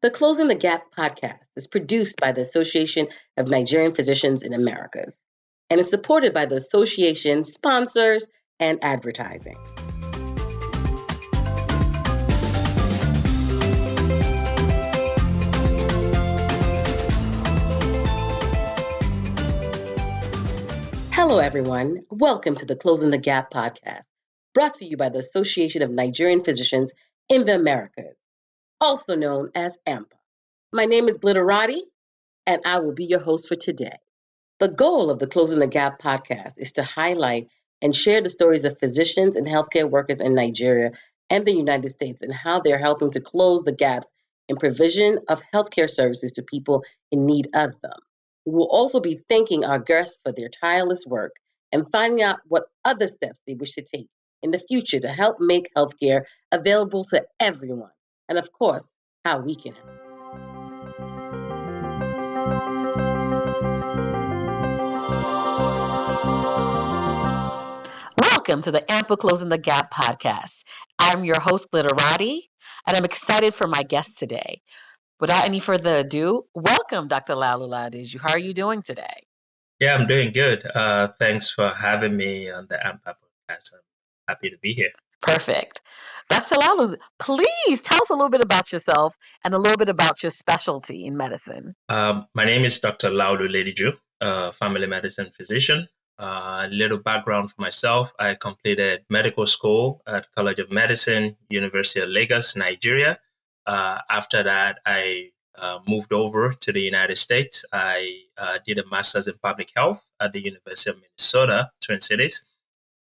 The Closing the Gap podcast is produced by the Association of Nigerian Physicians in Americas and is supported by the association sponsors and advertising. Hello, everyone. Welcome to the Closing the Gap podcast, brought to you by the Association of Nigerian Physicians in the Americas, also known as ANPA. My name is Glitterati, and I will be your host for today. The goal of the Closing the Gap podcast is to highlight and share the stories of physicians and healthcare workers in Nigeria and the United States and how they're helping to close the gaps in provision of healthcare services to people in need of them. We will also be thanking our guests for their tireless work and finding out what other steps they wish to take in the future to help make healthcare available to everyone, and of course, how we can help. Welcome to the ANPA Closing the Gap podcast. I'm your host, Glitterati, and I'm excited for my guest today. Without any further ado, welcome, Dr. Laolu Lediju. How are you doing today? Yeah, I'm doing good. Thanks for having me on the ANPA podcast. I'm happy to be here. Perfect. Dr. Laolu, please tell us a little bit about yourself and a little bit about your specialty in medicine. My name is Dr. Laolu Lediju, family medicine physician. A little background for myself. I completed medical school at College of Medicine, University of Lagos, Nigeria. After that, I moved over to the United States. I did a master's in public health at the University of Minnesota, Twin Cities.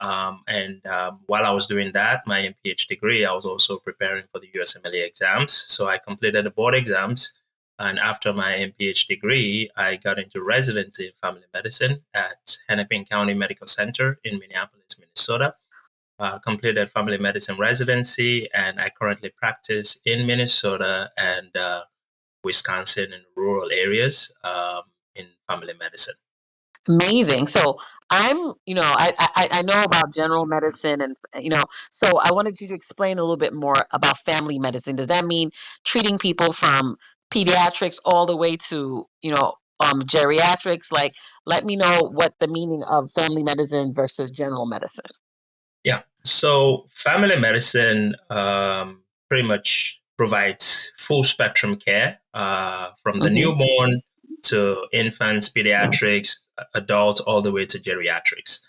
While I was doing that, my MPH degree, I was also preparing for the USMLE exams. So I completed the board exams. And after my MPH degree, I got into residency in family medicine at Hennepin County Medical Center in Minneapolis, Minnesota. Completed family medicine residency, and I currently practice in Minnesota and Wisconsin in rural areas in family medicine. Amazing. So I know about general medicine and, so I wanted you to explain a little bit more about family medicine. Does that mean treating people from pediatrics all the way to, geriatrics? Like, let me know what the meaning of family medicine versus general medicine. Yeah. So family medicine pretty much provides full spectrum care from the newborn to infants, pediatrics, adults, all the way to geriatrics.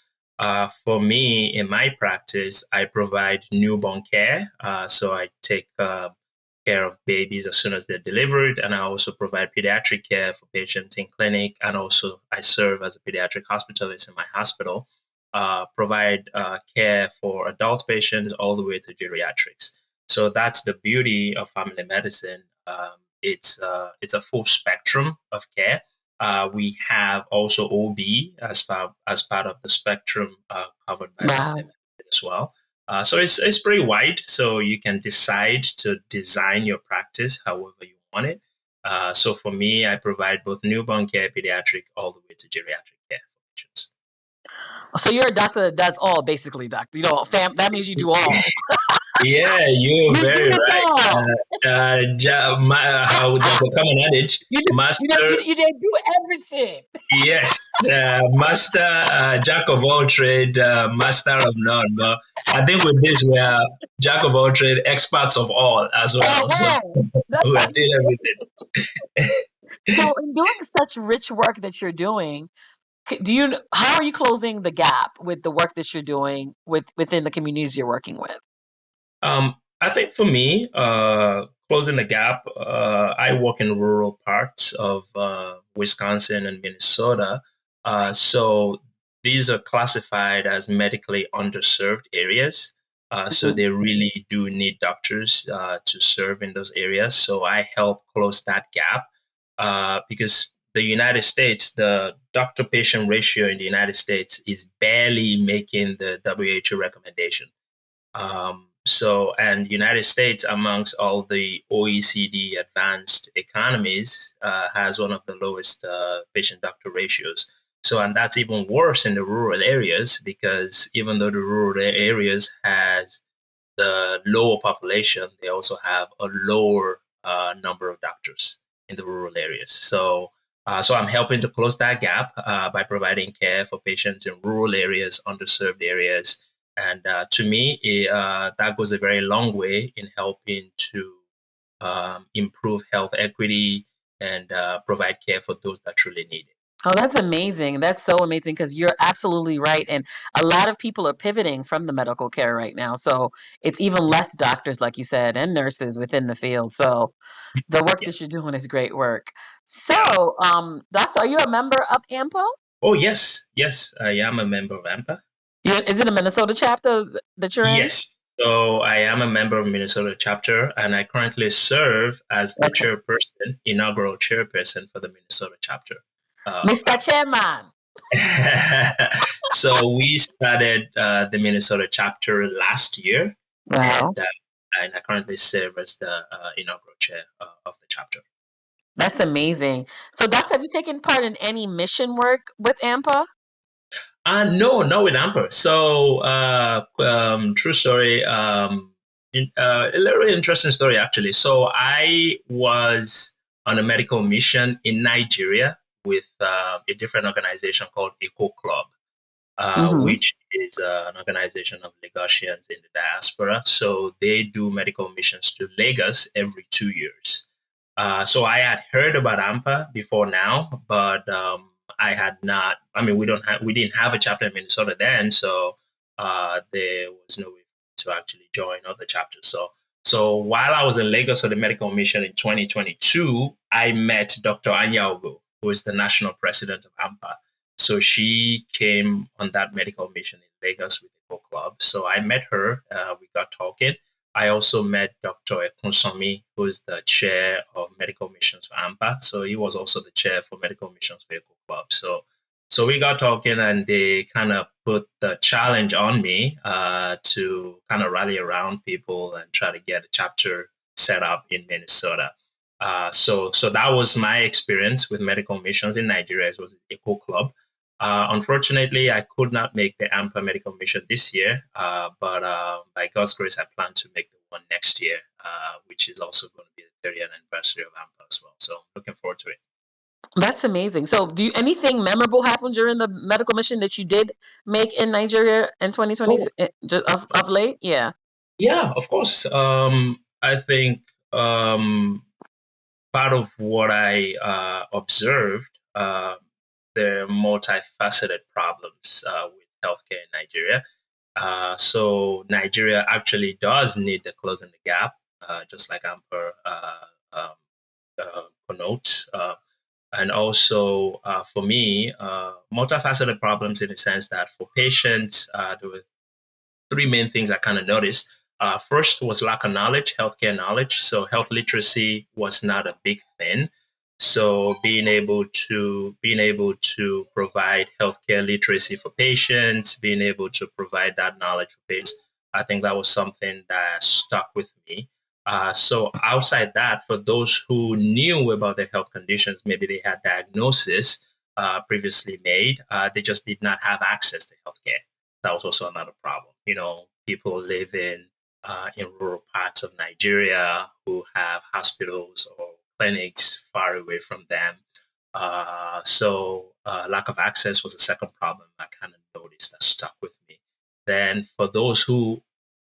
For me, in my practice, I provide newborn care. So I take care of babies as soon as they're delivered. And I also provide pediatric care for patients in clinic. And also I serve as a pediatric hospitalist in my hospital. Provide care for adult patients all the way to geriatrics. So that's the beauty of family medicine. It's a full spectrum of care. We have also OB as part of the spectrum covered by family medicine as well. So it's pretty wide. So you can decide to design your practice however you want it. So for me, I provide both newborn care, pediatric, all the way to geriatric care for patients. So you're a doctor that does all, basically, doctor. That means you do all. Yeah, you're very right. How there's a common adage, master. You didn't do everything. Yes, master, jack of all trade, master of none. But I think with this, we are jack of all trade, experts of all as well. So we're doing everything. So in doing such rich work that you're doing, how are you closing the gap with the work that you're doing within the communities you're working with? I think for me, closing the gap, I work in rural parts of Wisconsin and Minnesota. So these are classified as medically underserved areas. So they really do need doctors to serve in those areas. So I help close that gap because the United States, the doctor-patient ratio in the United States is barely making the WHO recommendation. And United States, amongst all the OECD advanced economies, has one of the lowest patient-doctor ratios. So, and that's even worse in the rural areas because even though the rural areas has the lower population, they also have a lower number of doctors. doctors in the rural areas. So I'm helping to close that gap by providing care for patients in rural areas, underserved areas. And to me, that goes a very long way in helping to improve health equity and provide care for those that truly need it. Oh, that's amazing. That's so amazing because you're absolutely right. And a lot of people are pivoting from the medical care right now. So it's even less doctors, like you said, and nurses within the field. So the work Yeah. that you're doing is great work. Yeah. So, are you a member of ANPA? Oh, yes. Yes, I am a member of ANPA. Is it a Minnesota chapter that you're in? Yes. So I am a member of Minnesota chapter, and I currently serve as the Okay. chairperson, inaugural chairperson for the Minnesota chapter. Of Mr. Chairman. So we started the Minnesota chapter last year, Wow. and I currently serve as the inaugural chair of the chapter. That's amazing. So, Docs, have you taken part in any mission work with ANPA? No, not with ANPA. So, true story. A little interesting story, actually. So, I was on a medical mission in Nigeria with a different organization called Eco Club, which is an organization of Lagosians in the diaspora. So, they do medical missions to Lagos every 2 years. So I had heard about ANPA before now, but I had not. I mean, we didn't have a chapter in Minnesota then, so there was no way to actually join other chapters. So while I was in Lagos for the medical mission in 2022, I met Dr. Laolu, who is the national president of ANPA. So she came on that medical mission in Lagos with the Go Club. So I met her. We got talking. I also met Dr. Ekunsomi, who is the chair of medical missions for ANPA. So he was also the chair for medical missions for Eco Club. So we got talking, and they kind of put the challenge on me to kind of rally around people and try to get a chapter set up in Minnesota. So that was my experience with medical missions in Nigeria. It was Eco Club. Unfortunately, I could not make the ANPA medical mission this year, but by God's grace, I plan to make the one next year, which is also going to be the 30th anniversary of ANPA as well. So looking forward to it. That's amazing. So, anything memorable happen during the medical mission that you did make in Nigeria in 2020 of late? Yeah. Yeah, of course. I think part of what I observed, the multifaceted problems with healthcare in Nigeria. So Nigeria actually does need the closing the gap, just like ANPA connotes. And also, for me, multifaceted problems in the sense that for patients, there were three main things I kind of noticed. First was lack of knowledge, healthcare knowledge. So health literacy was not a big thing. So being able to provide healthcare literacy for patients, being able to provide that knowledge for patients, I think that was something that stuck with me. So outside that, for those who knew about their health conditions, maybe they had diagnosis previously made, they just did not have access to healthcare. That was also another problem. People living in rural parts of Nigeria who have hospitals or clinics far away from them. So lack of access was a second problem I kind of noticed that stuck with me. Then for those who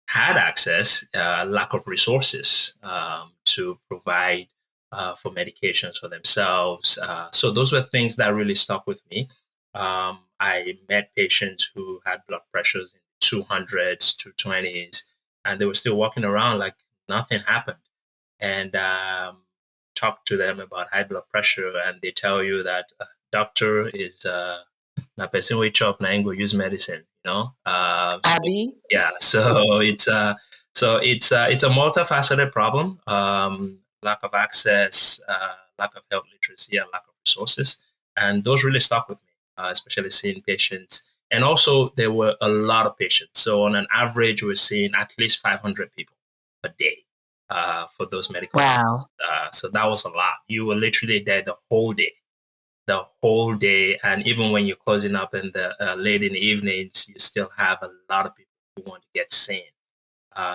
had access, lack of resources to provide for medications for themselves. So those were things that really stuck with me. I met patients who had blood pressures in 200s, 220s, and they were still walking around like nothing happened. And talk to them about high blood pressure, and they tell you that doctor is na person wey chop na im go use medicine. Abby? Yeah, so it's a multifaceted problem. Lack of access, lack of health literacy, and lack of resources, and those really stuck with me, especially seeing patients. And also, there were a lot of patients. So on an average, we're seeing at least 500 people a day for those medical. Wow. So that was a lot. You were literally there the whole day, and even when you're closing up in the late in the evenings, you still have a lot of people who want to get seen.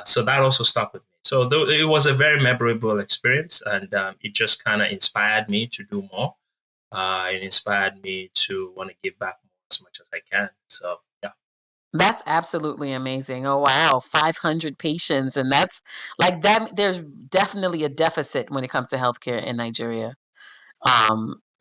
So that also stuck with me. So it was a very memorable experience, and it just kind of inspired me to do more. It inspired me to want to give back as much as I can. So, yeah. That's absolutely amazing. Oh, wow. 500 patients. And that's like that. There's definitely a deficit when it comes to healthcare in Nigeria.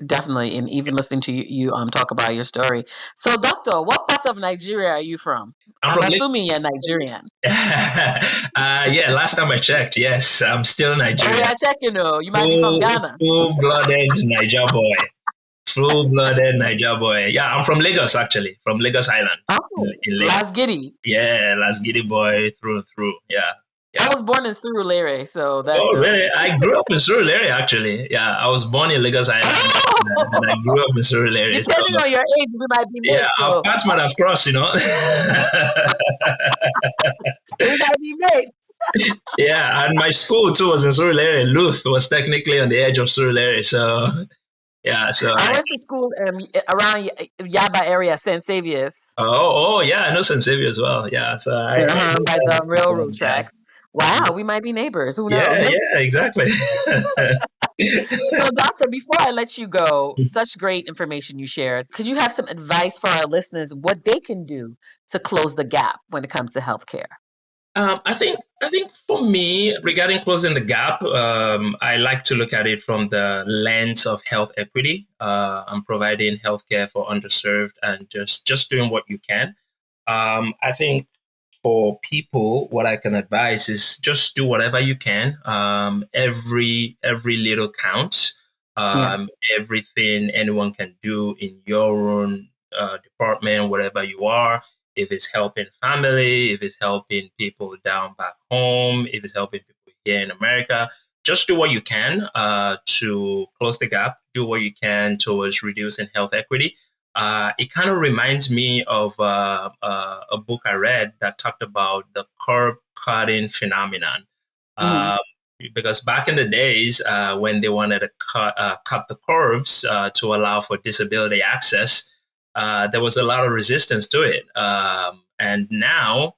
Definitely. And even listening to you talk about your story. So, doctor, what part of Nigeria are you from? I'm assuming you're Nigerian. Yeah, last time I checked, yes, I'm still Nigerian. Oh, yeah, check, you might be from Ghana. Full-blooded Niger boy. Full-blooded Niger boy. Yeah, I'm from Lagos, actually, from Lagos Island. Oh, Las Giddy. Yeah, Las Giddy boy through and through. Yeah. I was born in Surulere, so that's really? I grew up in Surulere, actually. Yeah, I was born in Lagos Island, and I grew up in Surulere. Depending on your age, we might be mates. Yeah, our paths might have crossed, We might be mates. Yeah, and my school too was in Surulere. Luth was technically on the edge of Surulere, so yeah. So I went to school around Yaba area, St. Saviour's. Oh, yeah, I know St. Saviour as well. Yeah, so by the railroad tracks. Wow, we might be neighbors. Who knows? Yeah, exactly. So, doctor, before I let you go, such great information you shared. Could you have some advice for our listeners what they can do to close the gap when it comes to healthcare? I think for me, regarding closing the gap, I like to look at it from the lens of health equity. I'm providing healthcare for underserved and just doing what you can. I think for people, what I can advise is just do whatever you can. Every little counts. Everything anyone can do in your own department, wherever you are. If it's helping family, if it's helping people down back home, if it's helping people here in America, just do what you can to close the gap. Do what you can towards reducing health equity. It kind of reminds me of a book I read that talked about the curb cutting phenomenon. Because back in the days when they wanted to cut the curbs to allow for disability access, there was a lot of resistance to it. And now,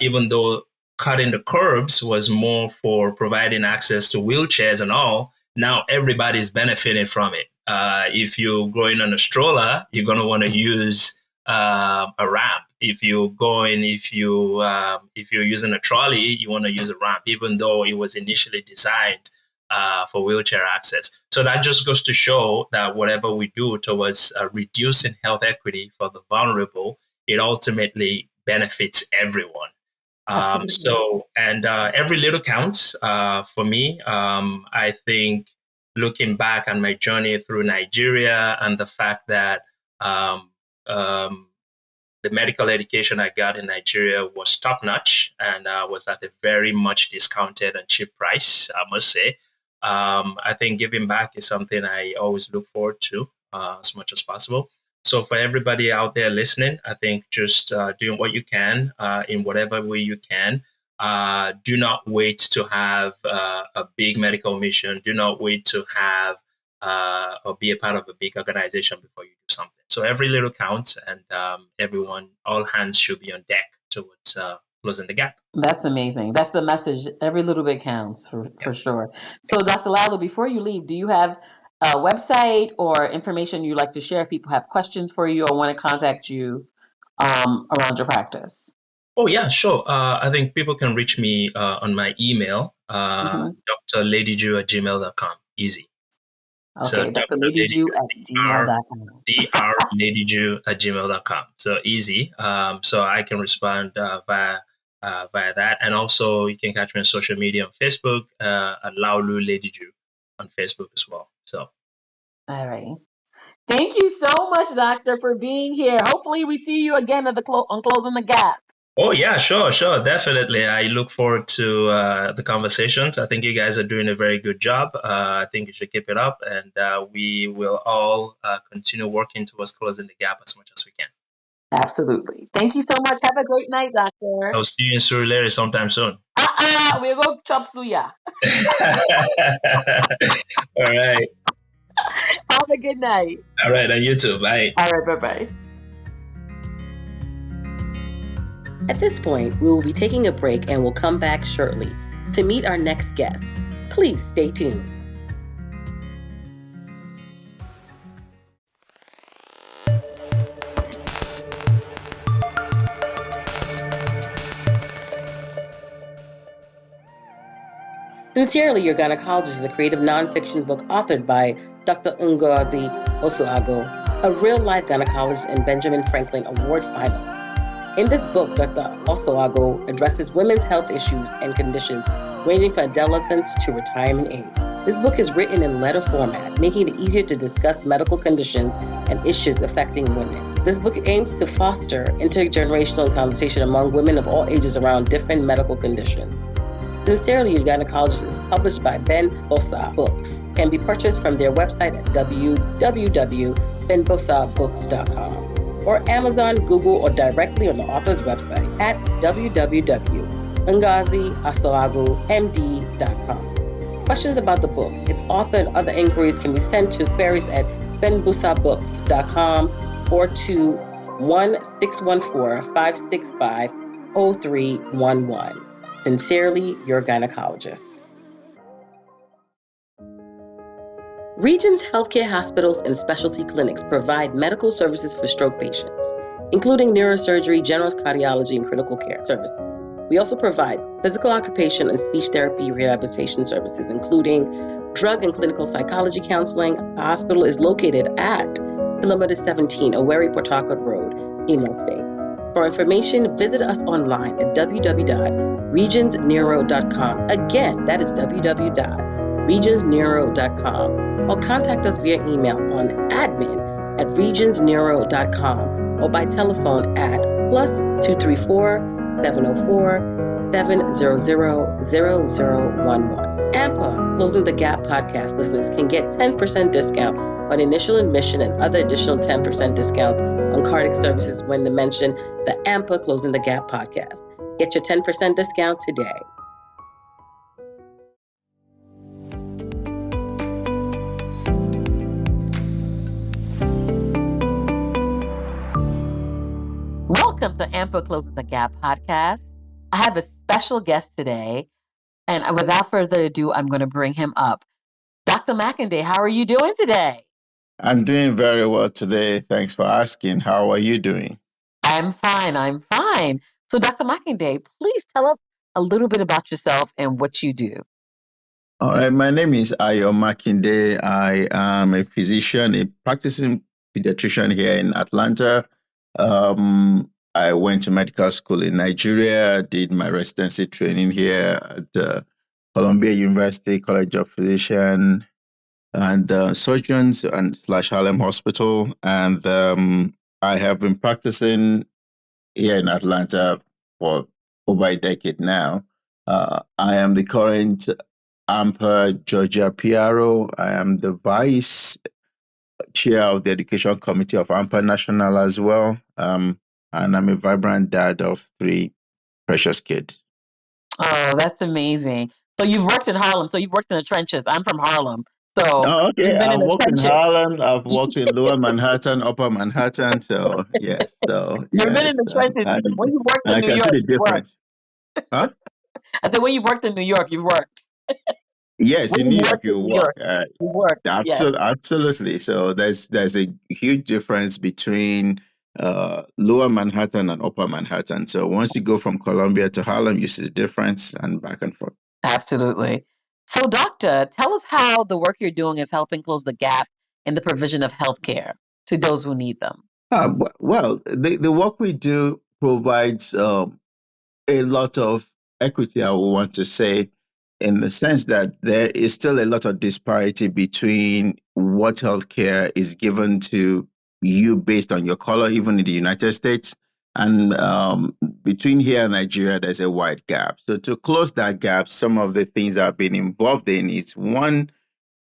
even though cutting the curbs was more for providing access to wheelchairs and all, now everybody's benefiting from it. If you're going on a stroller, you're going to want to use a ramp. If you're using a trolley, you want to use a ramp, even though it was initially designed for wheelchair access. So that just goes to show that whatever we do towards reducing health equity for the vulnerable, it ultimately benefits everyone. Every little counts for me. I think looking back on my journey through Nigeria and the fact that the medical education I got in Nigeria was top notch and was at a very much discounted and cheap price, I must say. I think giving back is something I always look forward to as much as possible. So for everybody out there listening, I think just doing what you can in whatever way you can. Do not wait to have a big medical mission. Do not wait to have or be a part of a big organization before you do something. So every little counts, and everyone, all hands should be on deck towards closing the gap. That's amazing. That's the message. Every little bit counts for sure. So Dr. Laolu, before you leave, do you have a website or information you'd like to share if people have questions for you or want to contact you around your practice? Oh, yeah, sure. I think people can reach me on my email, drlediju@gmail.com. Easy. Okay, so drlediju@gmail.com. drlediju@gmail.com. So easy. So I can respond via that. And also you can catch me on social media on Facebook at Laolu Lediju on Facebook as well. So. All right. Thank you so much, Doctor, for being here. Hopefully we see you again at on Closing the Gap. Oh, yeah, sure. Definitely. I look forward to the conversations. I think you guys are doing a very good job. I think you should keep it up, and we will all continue working towards closing the gap as much as we can. Absolutely. Thank you so much. Have a great night, Doctor. I'll see you in Surulere sometime soon. We'll go chop suya. All right. Have a good night. All right, and you too. Bye. All right, bye-bye. At this point, we will be taking a break and we'll come back shortly To meet our next guest, please stay tuned. Sincerely Your Gynecologist is a creative nonfiction book authored by Dr. Ngozi Osuagwu, a real-life gynecologist and Benjamin Franklin Award finalist. In this book, Dr. Osuagwu addresses women's health issues and conditions ranging from adolescence to retirement age. This book is written in letter format, making it easier to discuss medical conditions and issues affecting women. This book aims to foster intergenerational conversation among women of all ages around different medical conditions. Sincerely Your Gynecologist is published by Ben Bosa Books. Can be purchased from their website at www.benbosabooks.com or Amazon, Google, or directly on the author's website at www.ngoziasoagumd.com. Questions about the book, its author, and other inquiries can be sent to queries at benbosabooks.com or to 1-614-565-0311. Sincerely, Your Gynecologist. Regions Healthcare Hospitals and Specialty Clinics provide medical services for stroke patients, including neurosurgery, general cardiology, and critical care services. We also provide physical occupation and speech therapy rehabilitation services, including drug and clinical psychology counseling. The hospital is located at Kilometer 17, Owerri Port Harcourt Road, Imo State. For information, visit us online at www.regionsneuro.com. Again, that is www.regionsneuro.com. Or contact us via email on admin@regionsneuro.com or by telephone at +234-704-700-0011. ANPA, Closing the Gap podcast listeners can get 10% discount on initial admission and other additional 10% discounts on cardiac services when they mention the ANPA Closing the Gap podcast. Get your 10% discount today. Welcome to ANPA Closing the Gap podcast. I have a special guest today, and without further ado, I'm going to bring him up. Dr. Makinde, how are you doing today? I'm doing very well today. Thanks for asking. How are you doing? I'm fine. So, Dr. Makinde, please tell us a little bit about yourself and what you do. All right. My name is Makinde. I am a physician, a practicing pediatrician here in Atlanta. I went to medical school in Nigeria, did my residency training here at Columbia University College of Physicians and Surgeons and / Harlem Hospital. And I have been practicing here in Atlanta for over a decade now. I am the current ANPA Georgia PRO. I am the vice chair of the education committee of ANPA National as well. And I'm a vibrant dad of 3 precious kids. Oh, that's amazing. So you've worked in Harlem. So you've worked in the trenches. I'm from Harlem. So okay. you've been in I've the worked trenches. in Harlem. I've worked in Lower Manhattan, Upper Manhattan. So yes. You've been in the trenches. When you worked in New York, you worked. Huh? I said when you worked in New York, you worked. Yes, When in New you York, worked in you New work. York, you worked. Yes. Absolutely. So there's a huge difference between Lower Manhattan and Upper Manhattan. So once you go from Columbia to Harlem, you see the difference and back and forth. Absolutely. So, doctor, tell us how the work you're doing is helping close the gap in the provision of healthcare to those who need them. Well, the work we do provides a lot of equity, I would want to say, in the sense that there is still a lot of disparity between what healthcare is given to you based on your color, even in the United States. And between here and Nigeria, there's a wide gap. So to close that gap, some of the things I've been involved in is one,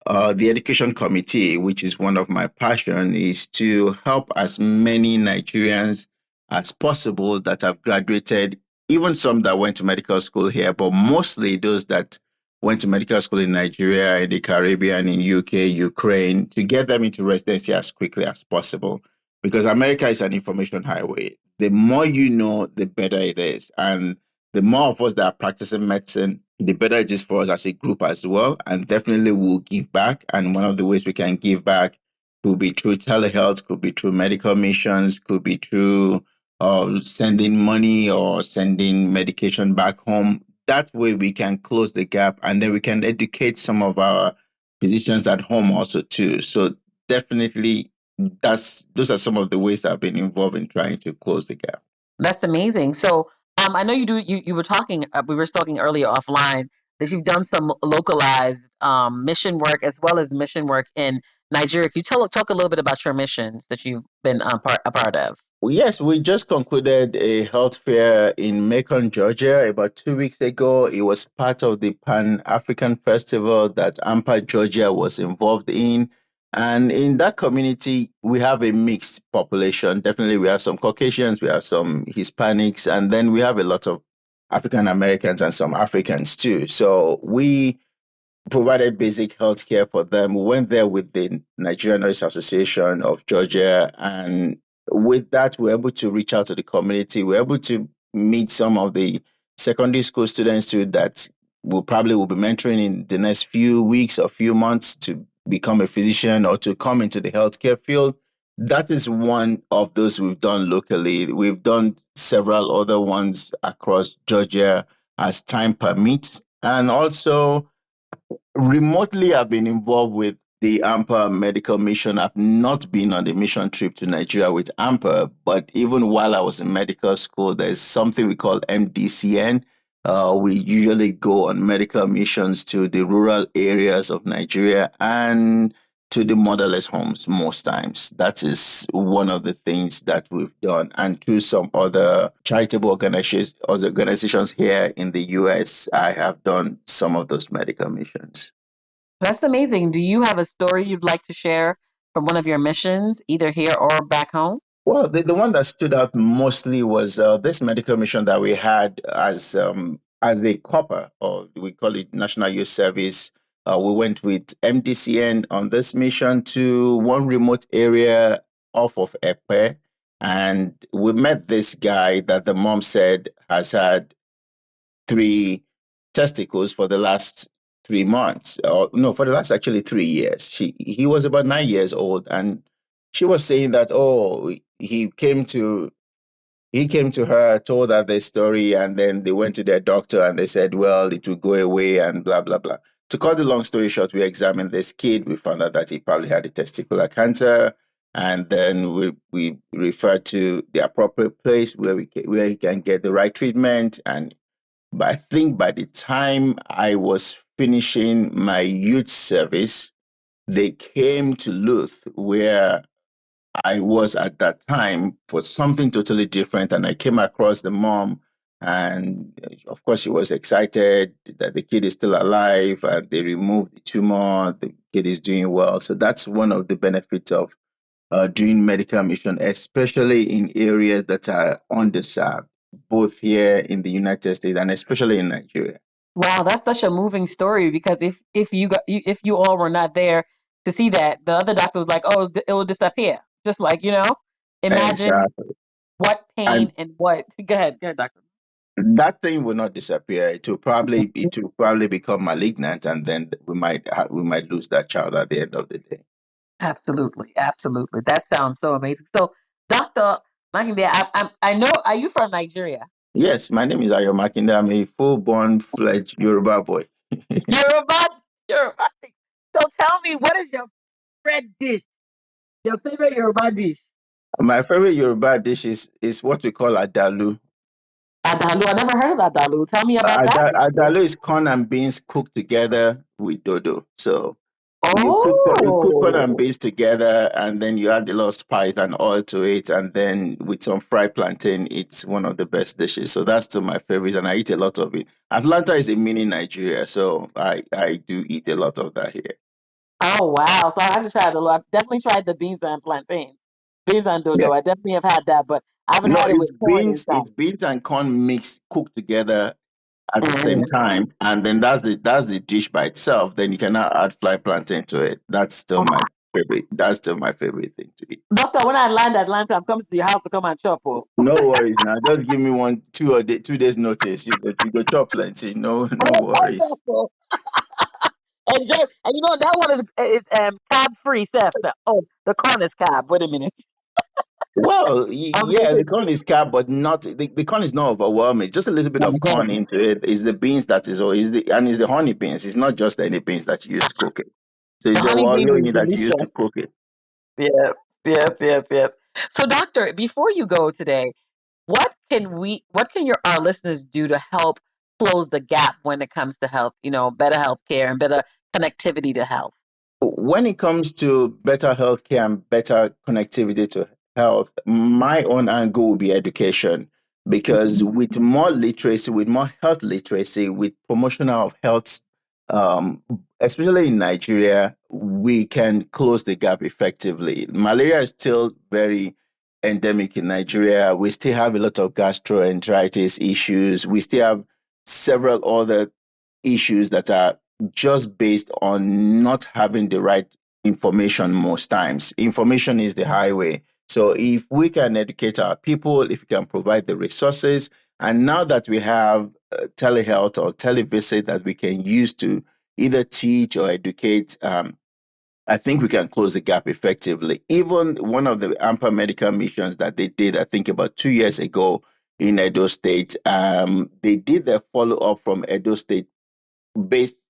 the education committee, which is one of my passion, is to help as many Nigerians as possible that have graduated, even some that went to medical school here, but mostly those that went to medical school in Nigeria, in the Caribbean, in UK, Ukraine, to get them into residency as quickly as possible. Because America is an information highway. The more you know, the better it is. And the more of us that are practicing medicine, the better it is for us as a group as well. And definitely we'll give back. And one of the ways we can give back could be through telehealth, could be through medical missions, could be through sending money or sending medication back home. That way we can close the gap, and then we can educate some of our physicians at home also too. So definitely those are some of the ways that I've been involved in trying to close the gap. That's amazing. So, I know you were talking, we were talking earlier offline that you've done some localized mission work as well as mission work in Nigeria. Can you talk a little bit about your missions that you've been a part of? Well, yes, we just concluded a health fair in Macon, Georgia, about 2 weeks ago. It was part of the Pan African Festival that ANPA Georgia was involved in. And in that community, we have a mixed population. Definitely, we have some Caucasians, we have some Hispanics, and then we have a lot of African Americans and some Africans too. So we provided basic health care for them. We went there with the Nigerian Nurses Association of Georgia, and with that, we're able to reach out to the community. We're able to meet some of the secondary school students too that will be mentoring in the next few weeks or few months to become a physician or to come into the healthcare field. That is one of those we've done locally. We've done several other ones across Georgia as time permits. And also, remotely, I've been involved with the ANPA medical mission. I've not been on the mission trip to Nigeria with ANPA, but even while I was in medical school, there's something we call MDCN. We usually go on medical missions to the rural areas of Nigeria and to the motherless homes most times. That is one of the things that we've done. And to some other charitable organizations here in the US, I have done some of those medical missions. That's amazing. Do you have a story you'd like to share from one of your missions, either here or back home? Well, the one that stood out mostly was this medical mission that we had as a copper, or we call it National Youth Service. We went with MDCN on this mission to one remote area off of Epe, and we met this guy that the mom said has had 3 testicles for the last 3 months, or no, for the last actually 3 years. He was about 9 years old, and she was saying that, oh, he came to her, told her the story, and then they went to their doctor and they said, well, it will go away and blah blah blah. To cut the long story short, we examined this kid. We found out that he probably had a testicular cancer, and then we referred to the appropriate place where he can get the right treatment. And but I think by the time I was finishing my youth service, they came to Luth, where I was at that time, for something totally different. And I came across the mom, and of course, she was excited that the kid is still alive. And they removed the tumor. The kid is doing well. So that's one of the benefits of doing medical mission, especially in areas that are underserved, both here in the United States and especially in Nigeria. Wow, that's such a moving story, because if you all were not there to see that, the other doctor was like, "Oh, it will disappear." Just like, imagine Exactly. what pain and what. Go ahead, doctor. That thing will not disappear. It will probably become malignant, and then we might lose that child at the end of the day. Absolutely, absolutely. That sounds so amazing. So, Doctor Makinde, I know. Are you from Nigeria? Yes, my name is Ayo Makinde. I'm a full-born fledged Yoruba boy. Yoruba. So tell me, what is your favorite dish? Your favorite Yoruba dish? My favorite Yoruba dish is what we call adalu. Adalu. I never heard of adalu. Tell me about that. Adalu is corn and beans cooked together with dodo. So you cook corn and Oh, beans together, and then you add a lot of spice and oil to it, and then with some fried plantain, it's one of the best dishes. So that's still my favorite, and I eat a lot of it. Atlanta is a mini Nigeria, so I do eat a lot of that here. oh wow. So I have to try adalu. I've definitely tried the beans and plantains, beans and dodo. I definitely have had that, but I haven't No, had it with corn inside. it's beans and corn mixed cooked together at the same Mhm. time, and then that's the dish by itself. Then you can now add fried plantain to it. That's still my favorite. That's still my favorite thing to eat. Doctor, when I land Atlanta, I'm coming to your house to come and chop. Oh, No worries now. Just give me 2 days notice. You go chop plenty. No worries. Doctor. Enjoy. And you know that one is cab free, Seth. Oh, the corn is cab. Wait a minute. Well, yeah, the Amazing. corn is carb, but not the corn is not overwhelming. Just a little bit of corn into it. Is the beans that is, or is the honey beans. It's not just any beans that you use to cook it. So The it's the honey beans is wallow that you use to delicious. cook it. Yes, yes. So, doctor, before you go today, what can our listeners do to help close the gap when it comes to health, better health care and better connectivity to health? When it comes to better healthcare and better connectivity to health, my own angle will be education. Because with more literacy, with more health literacy, with promotion of health, um, especially in Nigeria, we can close the gap effectively. Malaria is still very endemic in Nigeria. We still have a lot of gastroenteritis issues. We still have several other issues that are just based on not having the right information most times. Information is the highway. So if we can educate our people, if we can provide the resources, and now that we have telehealth or televisit that we can use to either teach or educate, I think we can close the gap effectively. Even one of the ANPA medical missions that they did, I think about 2 years ago in Edo State, they did their follow up from Edo State based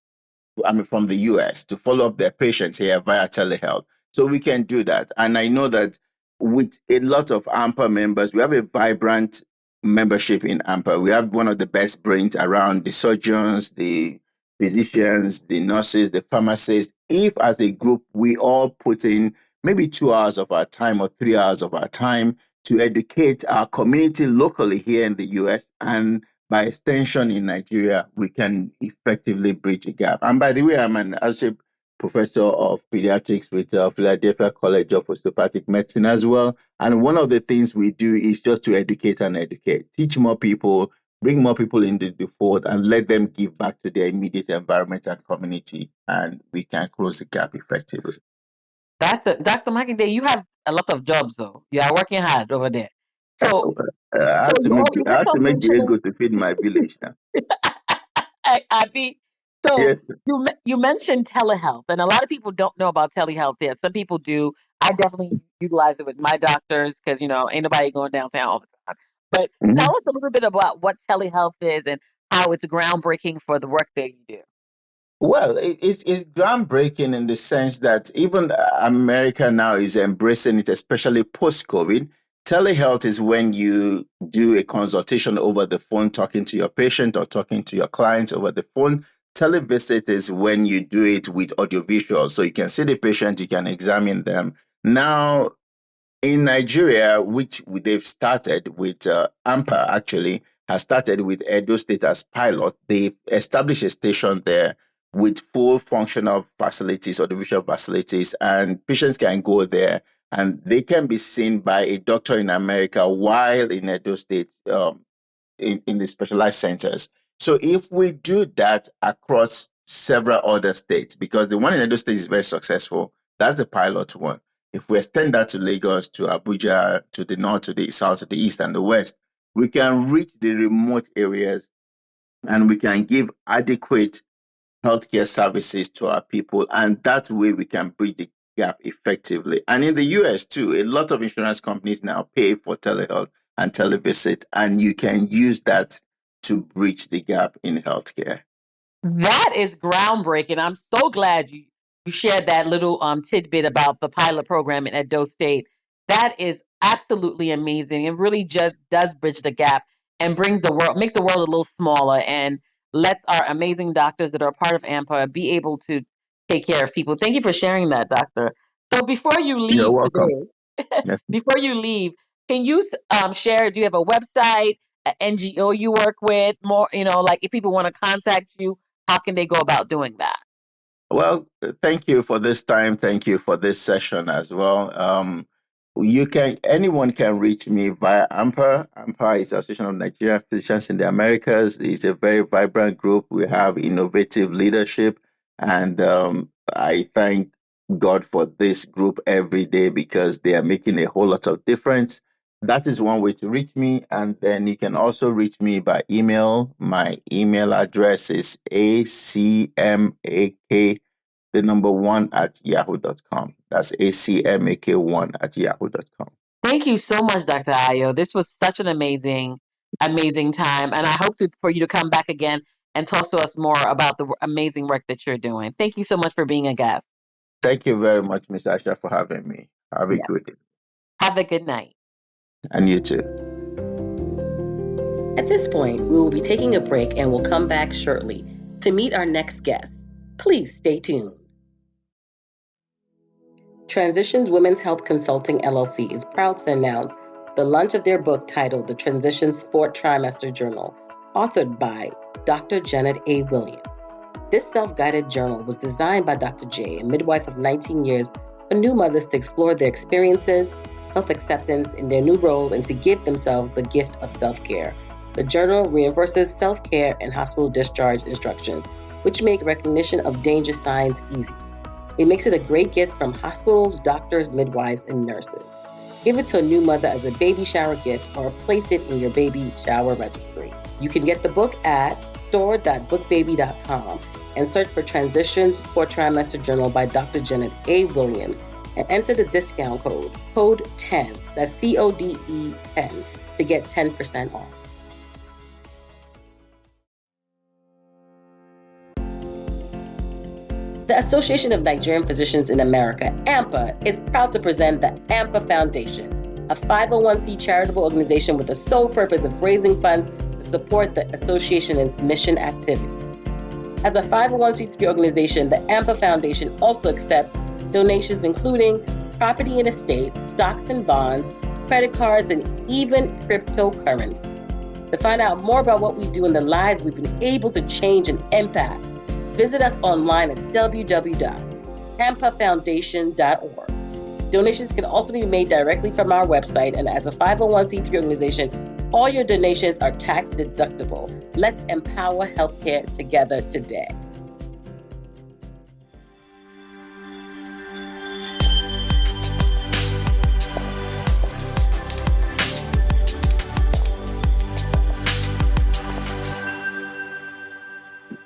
from the US to follow up their patients here via telehealth. So we can do that. And I know that with a lot of AMPA members, we have a vibrant membership in AMPA. We have one of the best brains around, the surgeons, the physicians, the nurses, the pharmacists. If as a group, we all put in maybe 2 hours of our time or 3 hours of our time to educate our community locally here in the US and by extension in Nigeria, we can effectively bridge a gap. And by the way, I'm an associate professor of pediatrics with Philadelphia College of Osteopathic Medicine as well. And one of the things we do is just to educate and educate, teach more people, bring more people into the fold, and let them give back to their immediate environment and community. And we can close the gap effectively. That's it. Dr. Makinde, you have a lot of jobs, though. You are working hard over there. So, I so have to you, make you I kept have to on make the mentioning ego to feed my village now. Abby. So Yes. you mentioned telehealth, and a lot of people don't know about telehealth yet. Some people do. I definitely utilize it with my doctors because ain't nobody going downtown all the time. But Mhm. tell us a little bit about what telehealth is and how it's groundbreaking for the work that you do. Well, it's groundbreaking in the sense that even America now is embracing it, especially post COVID. Telehealth is when you do a consultation over the phone, talking to your patient or talking to your clients over the phone. Televisit is when you do it with audiovisual, so you can see the patient, you can examine them. Now, in Nigeria, they've started with AMPA actually has started with Edo State as pilot. They've established a station there with full functional facilities, audiovisual facilities, and patients can go there and they can be seen by a doctor in America while in Edo State in the specialized centers. So if we do that across several other states, because the one in Edo State is very successful, that's the pilot one. If we extend that to Lagos, to Abuja, to the north, to the south, to the east, and the west, we can reach the remote areas and we can give adequate healthcare services to our people. And that way we can bridge the gap effectively. And in the US too, a lot of insurance companies now pay for telehealth and televisit, and you can use that to bridge the gap in healthcare. That is groundbreaking. I'm so glad you shared that little tidbit about the pilot program in Edo State. That is absolutely amazing. It really just does bridge the gap and makes the world a little smaller and lets our amazing doctors that are part of AMPA be able to take care of people. Thank you for sharing that, doctor. So before you You're leave welcome. today, Yes. before you leave, can you share? Do you have a website, an NGO you work with? More, like if people want to contact you, how can they go about doing that? Well, thank you for this time. Thank you for this session as well. Anyone can reach me via AMPA. AMPA is Association of Nigerian Physicians in the Americas. It's a very vibrant group. We have innovative leadership, and I thank God for this group every day because they are making a whole lot of difference. That is one way to reach me. And then you can also reach me by email. My email address is acmak1 That's acmak1 Thank you so much, Dr. Ayo. This was such an amazing time. And I hope for you to come back again and talk to us more about the amazing work that you're doing. Thank you so much for being a guest. Thank you very much, Miss Asha, for having me. Have a Yeah. good day. Have a good night. And you too. At this point, we will be taking a break and will come back shortly to meet our next guest. Please stay tuned. Transitions Women's Health Consulting LLC is proud to announce the launch of their book titled The Transitions Fourth Trimester Journal, authored by Dr. Janet A. Williams. This self-guided journal was designed by Dr. J, a midwife of 19 years, for new mothers to explore their experiences, self-acceptance in their new roles, and to give themselves the gift of self-care. The journal reinforces self-care and hospital discharge instructions, which make recognition of danger signs easy. It makes it a great gift from hospitals, doctors, midwives, and nurses. Give it to a new mother as a baby shower gift or place it in your baby shower registry. You can get the book at store.bookbaby.com and search for Transitions Fourth Trimester Journal by Dr. Janet A. Williams and enter the discount code 10, that's CODE 10, to get 10% off. The Association of Nigerian Physicians in America, ANPA, is proud to present the ANPA Foundation, a 501c charitable organization with the sole purpose of raising funds to support the association in its mission activity. As a 501c3 organization, the ANPA Foundation also accepts donations including property and estate, stocks and bonds, credit cards, and even cryptocurrency. To find out more about what we do and the lives we've been able to change and impact, visit us online at www.ampafoundation.org. Donations can also be made directly from our website, and as a 501c3 organization, all your donations are tax deductible. Let's empower healthcare together today.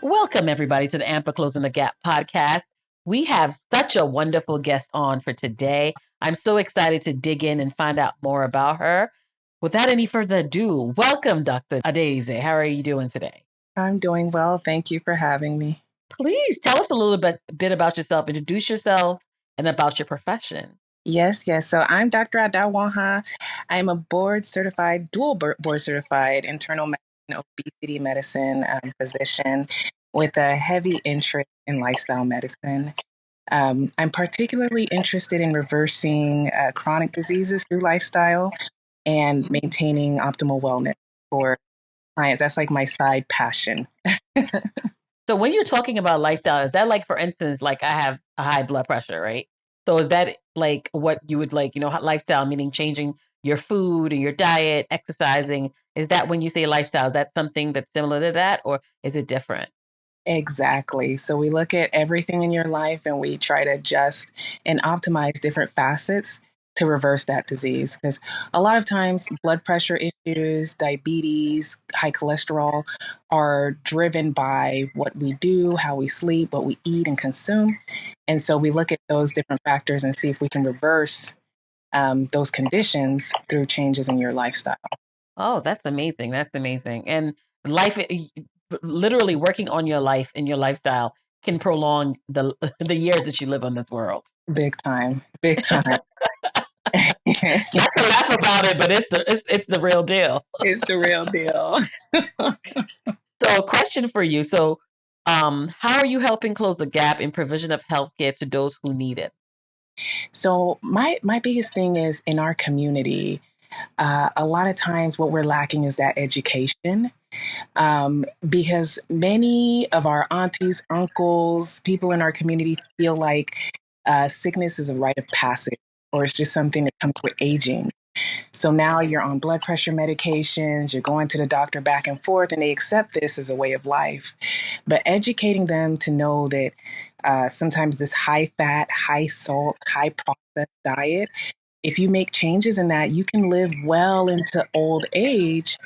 Welcome, everybody, to the ANPA Closing the Gap podcast. We have such a wonderful guest on for today. I'm so excited to dig in and find out more about her. Without any further ado, welcome, Dr. Adaeze. How are you doing today? I'm doing well. Thank you for having me. Please tell us a little bit about yourself. Introduce yourself and about your profession. Yes. So I'm Dr. Nwoha. I'm a dual board certified internal medicine, obesity medicine physician with a heavy interest in lifestyle medicine. I'm particularly interested in reversing chronic diseases through lifestyle and maintaining optimal wellness for clients. That's like my side passion. So when you're talking about lifestyle, is that like, for instance, like I have a high blood pressure, right? So is that like what you would like, lifestyle, meaning changing your food and your diet, exercising? Is that when you say lifestyle, is that something that's similar to that, or is it different? Exactly. So we look at everything in your life and we try to adjust and optimize different facets to reverse that disease. Because a lot of times blood pressure issues, diabetes, high cholesterol are driven by what we do, how we sleep, what we eat and consume. And so we look at those different factors and see if we can reverse those conditions through changes in your lifestyle. Oh, that's amazing. That's amazing. And life, literally working on your life and your lifestyle can prolong the years that you live on this world. Big time. Not to laugh about it, but it's the real deal. It's the real deal. So, a question for you. So, how are you helping close the gap in provision of healthcare to those who need it? So, my biggest thing is in our community, a lot of times what we're lacking is that education. Because many of our aunties, uncles, people in our community feel like sickness is a rite of passage, or it's just something that comes with aging. So now you're on blood pressure medications, you're going to the doctor back and forth, and they accept this as a way of life. But educating them to know that sometimes this high fat, high salt, high processed diet, if you make changes in that, you can live well into old age,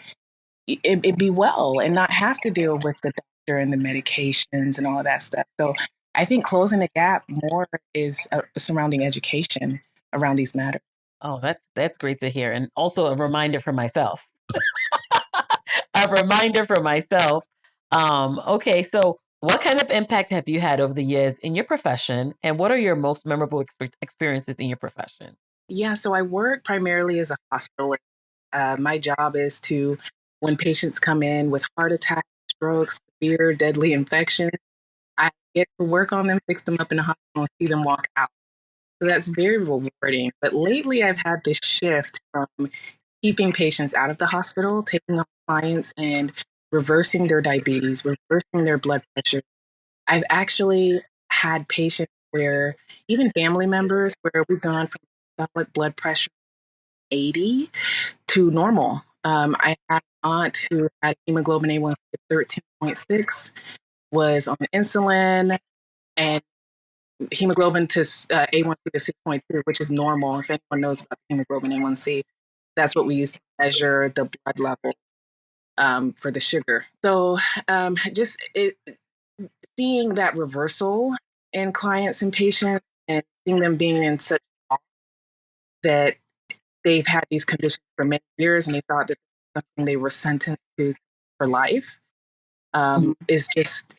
it be well and not have to deal with the doctor and the medications and all of that stuff. So I think closing the gap more is surrounding education around these matters. Oh, that's great to hear. And also a reminder for myself. A reminder for myself. Okay, so what kind of impact have you had over the years in your profession, and what are your most memorable experiences in your profession? Yeah, so I work primarily as a hospitalist. My job is to, when patients come in with heart attacks, strokes, severe, deadly infections, I get to work on them, fix them up in the hospital, and see them walk out. So that's very rewarding. But lately, I've had this shift from keeping patients out of the hospital, taking on clients and reversing their diabetes, reversing their blood pressure. I've actually had patients where, even family members, where we've gone from systolic blood pressure 80 to normal. I had an aunt who had hemoglobin A1C of 13.6, was on insulin, and hemoglobin to A1C to 6.2, which is normal. If anyone knows about hemoglobin A1C, that's what we use to measure the blood level for the sugar. So just seeing that reversal in clients and patients, and seeing them being in such awe that they've had these conditions for many years and they thought that something they were sentenced to for life is just,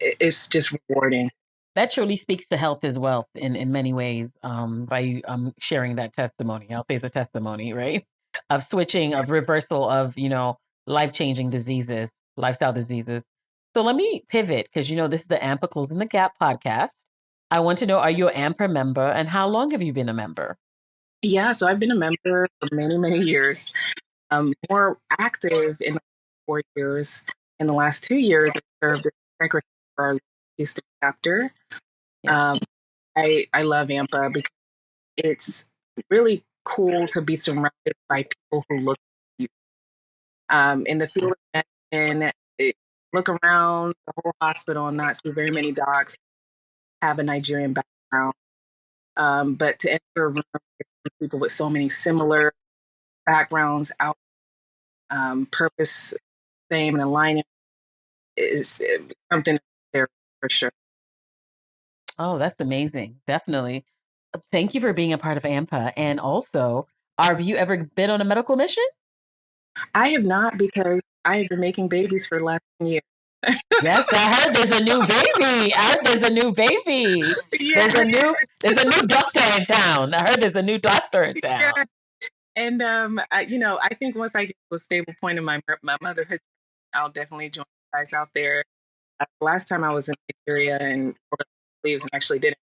it's just rewarding. That surely speaks to health as well in many ways, by you sharing that testimony. I'll say it's a testimony, right? Of switching, of reversal of, life-changing diseases, lifestyle diseases. So let me pivot because, this is the ANPA Closing the Gap podcast. I want to know, are you an ANPA member and how long have you been a member? Yeah, so I've been a member for many, many years. More active in 4 years. In the last 2 years, I served as secretary for our Houston chapter. Yeah. I love AMPA because it's really cool to be surrounded by people who look like you. In the field of medicine, look around the whole hospital and not see very many docs have a Nigerian background. But to enter a room with people with so many similar backgrounds, out purpose, same and aligning is something there for sure. Oh, that's amazing. Definitely. Thank you for being a part of AMPA. And also, have you ever been on a medical mission? I have not, because I have been making babies for the last 10 years. Yes, I heard there's a new baby. I heard there's a new baby. Yeah. There's a new doctor in town. I heard there's a new doctor in town. Yeah. And I think once I get to a stable point in my motherhood, I'll definitely join you guys out there. Last time I was in Nigeria and leaves and actually did it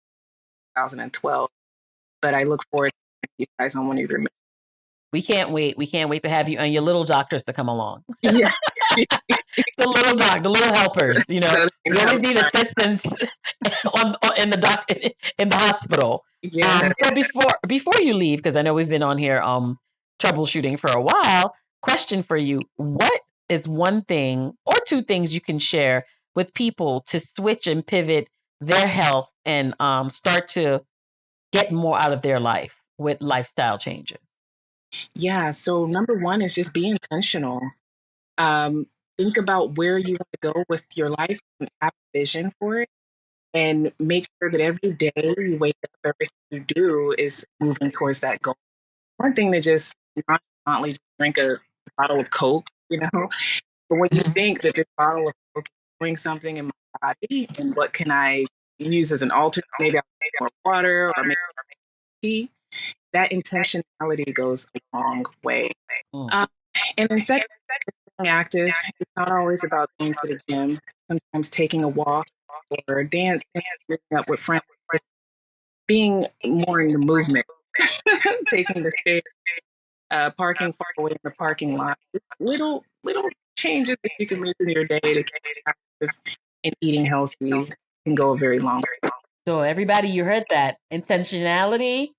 in 2012. But I look forward to you guys on one of your missions. We can't wait. We can't wait to have you and your little doctors to come along. Yeah. The little helpers. We always need assistance in the hospital. Yeah. So before you leave, because I know we've been on here troubleshooting for a while. Question for you: what is one thing or two things you can share with people to switch and pivot their health and start to get more out of their life with lifestyle changes? Yeah. So number one is just be intentional. Think about where you want to go with your life and have a vision for it. And make sure that every day you wake up, everything you do is moving towards that goal. One thing to just nonchalantly just drink a bottle of Coke, but when you think that this bottle of Coke is doing something in my body, and what can I use as an alternate? Maybe I'll make more water or maybe tea. That intentionality goes a long way. And then second, being active. It's not always about going to the gym. Sometimes taking a walk or dancing, meeting up with friends, just being more in the movement, taking the stairs, parking far away in the parking lot. Little changes that you can make in your day to keep active and eating healthy can go a very long way. So everybody, you heard that. Intentionality,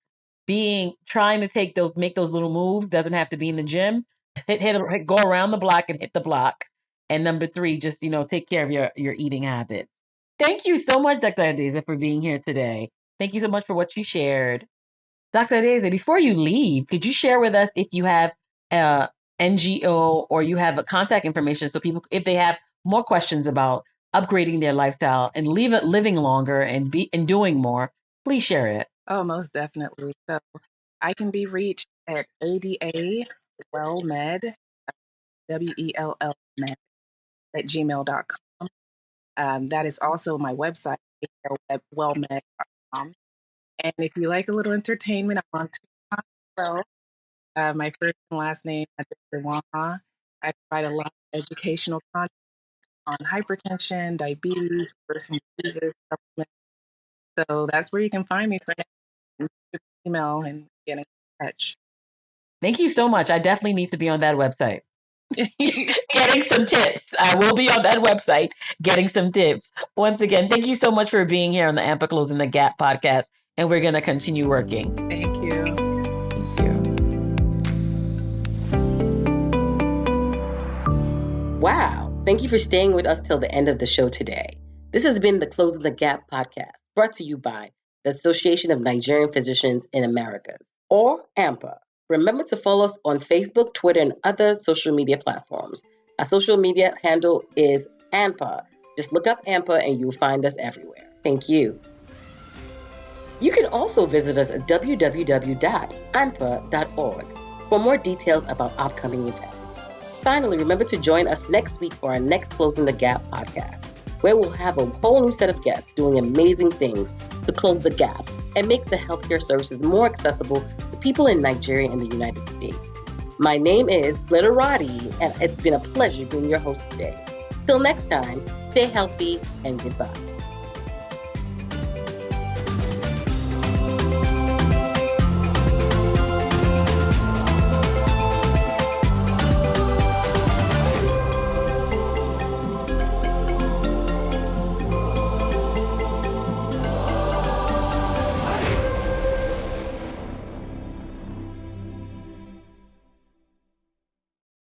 trying to make those little moves. Doesn't have to be in the gym. Go around the block and hit the block. And number 3, just, take care of your eating habits. Thank you so much, Dr. Adaeze, for being here today. Thank you so much for what you shared. Dr. Adaeze, before you leave, could you share with us if you have NGO or you have a contact information so people, if they have more questions about upgrading their lifestyle and living longer and doing more, please share it. Oh, most definitely. So I can be reached at ADA Wellmed, WELL Med, at gmail.com. That is also my website, wellmed.com. And if you like a little entertainment, I'm on TikTok as well. My first and last name, Nwoha. I provide a lot of educational content on hypertension, diabetes, reversing diseases, supplements. So that's where you can find me for now. Email and get in touch. Thank you so much. I definitely need to be on that website. Getting some tips. I will be on that website getting some tips. Once again, thank you so much for being here on the ANPA Closing the Gap podcast. And we're going to continue working. Thank you. Thank you. Wow. Thank you for staying with us till the end of the show today. This has been the Closing the Gap podcast, brought to you by the Association of Nigerian Physicians in Americas, or ANPA. Remember to follow us on Facebook, Twitter, and other social media platforms. Our social media handle is ANPA. Just look up ANPA and you'll find us everywhere. Thank you. You can also visit us at www.anpa.org for more details about upcoming events. Finally, remember to join us next week for our next Closing the Gap podcast, where we'll have a whole new set of guests doing amazing things to close the gap and make the healthcare services more accessible to people in Nigeria and the United States. My name is Glitterati, and it's been a pleasure being your host today. Till next time, stay healthy and goodbye.